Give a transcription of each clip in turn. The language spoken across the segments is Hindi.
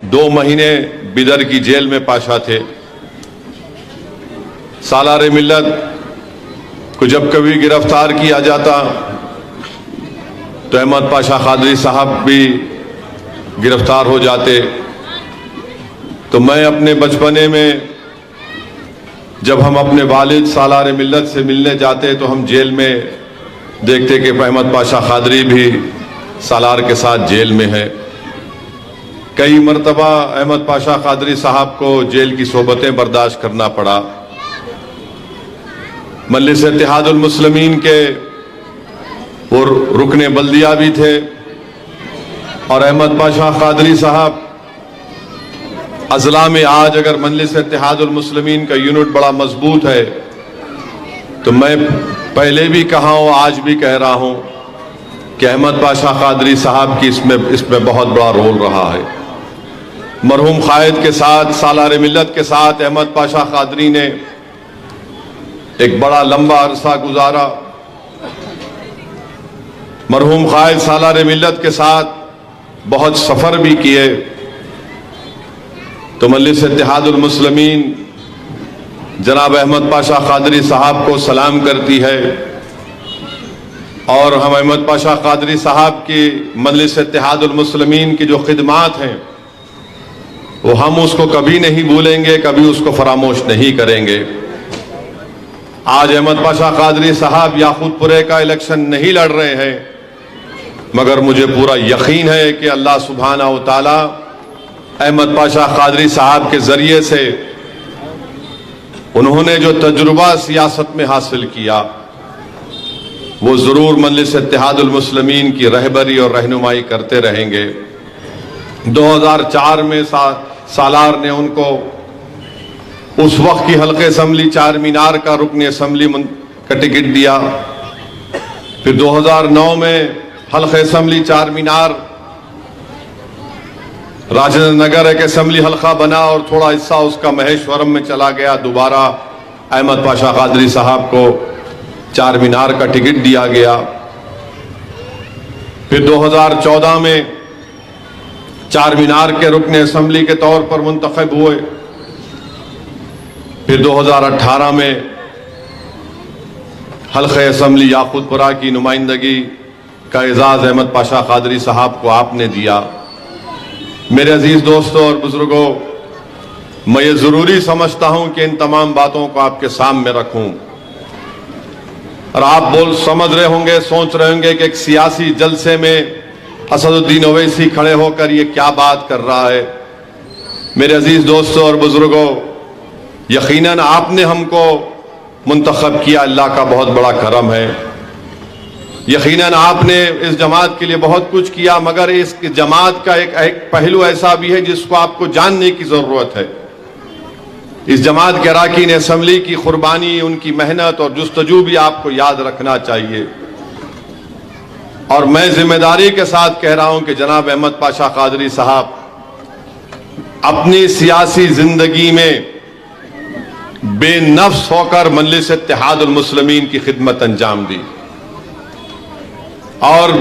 2 महीने बिदर की जेल में पाशा थे। सालार मिल्लत को जब कभी गिरफ्तार किया जाता तो अहमद पाशा कादरी साहब भी गिरफ्तार हो जाते। तो मैं अपने बचपने में जब हम अपने वालिद सालार मिल्लत से मिलने जाते तो हम जेल में देखते कि अहमद पाशा कादरी भी सालार के साथ जेल में है। कई मरतबा अहमद पाशा कादरी साहब को जेल की सोबतें बर्दाश्त करना पड़ा। मजलिस इत्तेहादुल मुस्लिमीन के वो रुकने बल्दिया भी थे और अहमद पाशा कादरी साहब अजला में आज अगर मजलिस इत्तेहादुल मुस्लिमीन का यूनिट बड़ा मजबूत है तो मैं पहले भी कहा हूँ, आज भी कह रहा हूँ कि अहमद पाशा कादरी साहब की इसमें बहुत बड़ा रोल रहा है। मरहूम कायद के साथ, सालार मिल्लत के साथ अहमद पाशा कादरी ने एक बड़ा लंबा अरसा गुजारा। मरहूम कायद सालार मिल्लत के साथ बहुत सफ़र भी किए। तो मजलिस इत्तेहादुल मुस्लिमीन जनाब अहमद पाशा कादरी साहब को सलाम करती है और हम अहमद पाशा कादरी साहब की मजलिस इत्तेहादुल मुस्लिमीन की जो खिदमात हैं वो हम उसको कभी नहीं भूलेंगे, कभी उसको फरामोश नहीं करेंगे। आज अहमद पाशा कादरी साहब याकूतपुरे का इलेक्शन नहीं लड़ रहे हैं, मगर मुझे पूरा यकीन है कि अल्लाह सुब्हाना व तआला अहमद पाशा कादरी साहब के जरिए से उन्होंने जो तजुर्बा सियासत में हासिल किया वो जरूर मजलिस इत्तेहादुल मुस्लिमीन की रहबरी और रहनुमाई करते रहेंगे। 2004 में सालार ने उनको उस वक्त की हल्के असम्बली चार मीनार का रुकन असम्बली का टिकट दिया। फिर 2009 में हल्के असम्बली चार मीनार राजेंद्र नगर एक असम्बली हल्का बना और थोड़ा हिस्सा उसका महेश्वरम में चला गया। दोबारा अहमद पाशा कादरी साहब को चार मीनार का टिकट दिया गया। फिर 2014 में चार मीनार के रुकन असम्बली के तौर पर मुंतखब हुए। फिर 2018 में हल्के असम्बली याकूतपुरा की नुमाइंदगी का एजाज अहमद पाशा कादरी साहब को आपने दिया। मेरे अजीज दोस्तों और बुजुर्गों, मैं ये जरूरी समझता हूं कि इन तमाम बातों को आपके सामने रखूं और आप समझ रहे होंगे, सोच रहे होंगे कि एक सियासी जलसे में असदुद्दीन ओवैसी खड़े होकर ये क्या बात कर रहा है। मेरे अजीज दोस्तों और बुजुर्गों, यकीनन आपने हमको मुंतखब किया, अल्लाह का बहुत बड़ा करम है। यकीनन आपने इस जमात के लिए बहुत कुछ किया, मगर इस जमात का एक पहलू ऐसा भी है जिसको आपको जानने की जरूरत है। इस जमात के अरकान असम्बली की कुर्बानी, उनकी मेहनत और जुस्तजू भी आपको याद रखना चाहिए। और मैं जिम्मेदारी के साथ कह रहा हूं कि जनाब अहमद पाशा कादरी साहब अपनी सियासी जिंदगी में बेनफ्स होकर मजलिस इत्तेहादुल मुस्लिमीन की खिदमत अंजाम दी और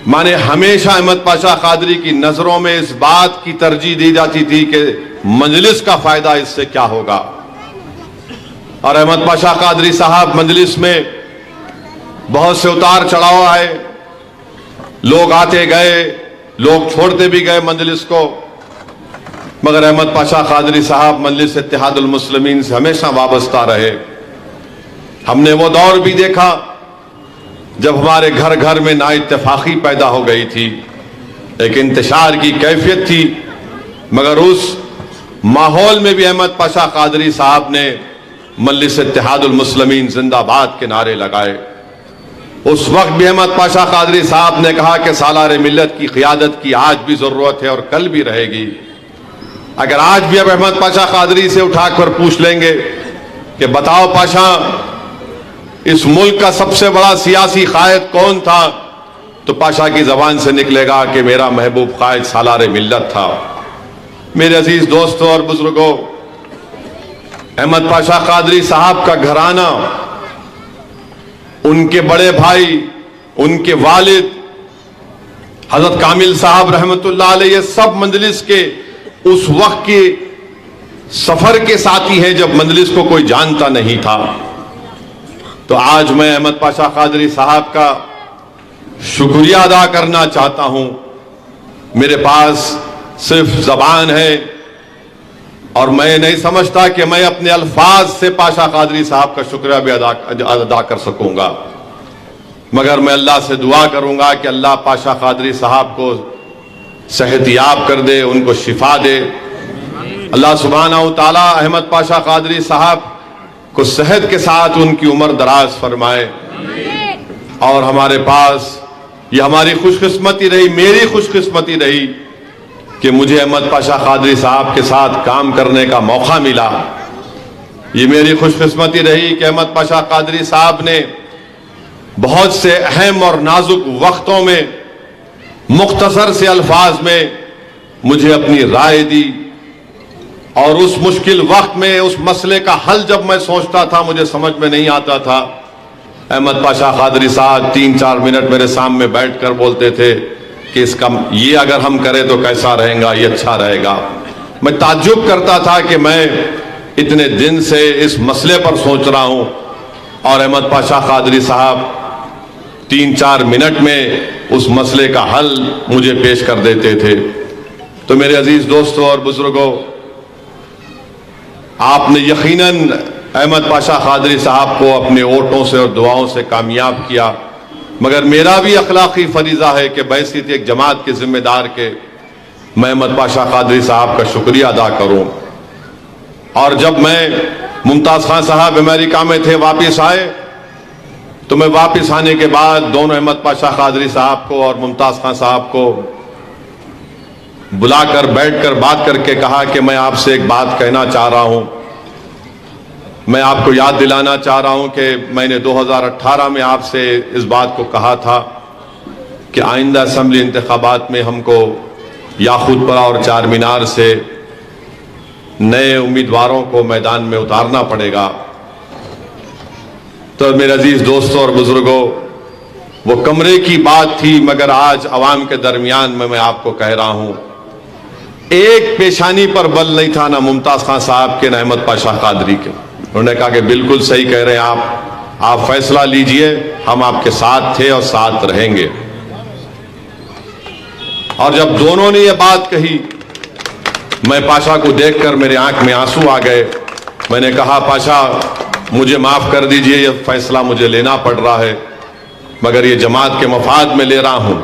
माने हमेशा अहमद पाशा कादरी की नजरों में इस बात की तरजीह दी जाती थी कि मजलिस का फायदा इससे क्या होगा। और अहमद पाशा कादरी साहब मजलिस में बहुत से उतार चढ़ाव आए, लोग आते गए, लोग छोड़ते भी गए मजलिस को, मगर अहमद पाशा कादरी साहब मजलिस इत्तेहादुल मुस्लिमीन से हमेशा वाबस्ता रहे। हमने वो दौर भी देखा जब हमारे घर घर में नाइत्तेफाकी पैदा हो गई थी, एक इंतशार की कैफियत थी, मगर उस माहौल में भी अहमद पाशा कादरी साहब ने मजलिस इत्तेहादुल मुस्लिमीन जिंदाबाद के नारे लगाए। उस वक्त भी अहमद पाशा कादरी साहब ने कहा कि सालार मिल्लत की क़ियादत की आज भी ज़रूरत है और कल भी रहेगी। अगर आज भी अब अहमद पाशा कादरी से उठाकर पूछ लेंगे कि बताओ पाशा, इस मुल्क का सबसे बड़ा सियासी कायद कौन था, तो पाशा की जबान से निकलेगा कि मेरा महबूब कायद सालार मिल्लत था। मेरे अजीज दोस्तों और बुजुर्गों, अहमद पाशा कादरी साहब का घराना, उनके बड़े भाई, उनके वालिद हजरत कामिल साहब रहमतुल्लाह अलैह, ये सब मजलिस के उस वक्त के सफर के साथी हैं जब मजलिस को कोई जानता नहीं था। तो आज मैं अहमद पाशा कादरी साहब का शुक्रिया अदा करना चाहता हूं। मेरे पास सिर्फ जबान है और मैं नहीं समझता कि मैं अपने अल्फाज से पाशा कादरी साहब का शुक्रिया भी अदा कर सकूंगा, मगर मैं अल्लाह से दुआ करूंगा कि अल्लाह पाशा कादरी साहब को सेहतियाब कर दे, उनको शिफा दे। अल्लाह सुब्हानहू तआला अहमद पाशा कादरी साहब को सेहत के साथ उनकी उम्र दराज फरमाए। और हमारे पास ये हमारी खुशकिस्मती रही, मेरी खुशकिस्मती रही कि मुझे अहमद पाशा कादरी साहब के साथ काम करने का मौका मिला। ये मेरी खुशकिस्मती रही कि अहमद पाशा कादरी साहब ने बहुत से अहम और नाजुक वक्तों में मुख्तसर से अल्फाज में मुझे अपनी राय दी। और उस मुश्किल वक्त में उस मसले का हल जब मैं सोचता था, मुझे समझ में नहीं आता था, अहमद पाशा कादरी साहब 3-4 मिनट मेरे सामने बैठकर बोलते थे कि इसका ये अगर हम करें तो कैसा रहेगा, ये अच्छा रहेगा। मैं ताज्जुब करता था कि मैं इतने दिन से इस मसले पर सोच रहा हूं और अहमद पाशा कादरी साहब 3-4 मिनट में उस मसले का हल मुझे पेश कर देते थे। तो मेरे अजीज दोस्तों और बुजुर्गों, आपने यकीनन अहमद पाशा कादरी साहब को अपने वोटों से और दुआओं से कामयाब किया, मगर मेरा भी अखलाकी फरीजा है कि बैसियत एक जमात के जिम्मेदार के मैं अहमद पाशा कादरी साहब का शुक्रिया अदा करूं। और जब मैं मुमताज खान साहब अमेरिका में थे, वापस आए, तो मैं वापस आने के बाद दोनों अहमद पाशा कादरी साहब को और मुमताज खान साहब को बुलाकर बैठकर बात करके कहा कि मैं आपसे एक बात कहना चाह रहा हूं। मैं आपको याद दिलाना चाह रहा हूं कि मैंने 2018 में आपसे इस बात को कहा था कि आइंदा असेंबली इंतखाबात में हमको याकूतपुरा और चार मीनार से नए उम्मीदवारों को मैदान में उतारना पड़ेगा। तो मेरे अजीज दोस्तों और बुजुर्गों, वो कमरे की बात थी, मगर आज अवाम के दरमियान में मैं आपको कह रहा हूं, एक पेशानी पर बल नहीं था, ना मुमताज खान साहब के, ना अहमद पाशा कादरी के। उन्होंने कहा कि बिल्कुल सही कह रहे हैं आप फैसला लीजिए, हम आपके साथ थे और साथ रहेंगे। और जब दोनों ने ये बात कही, मैं पाशा को देखकर मेरे आंख में आंसू आ गए। मैंने कहा, पाशा मुझे माफ कर दीजिए, ये फैसला मुझे लेना पड़ रहा है, मगर ये जमात के मफाद में ले रहा हूं।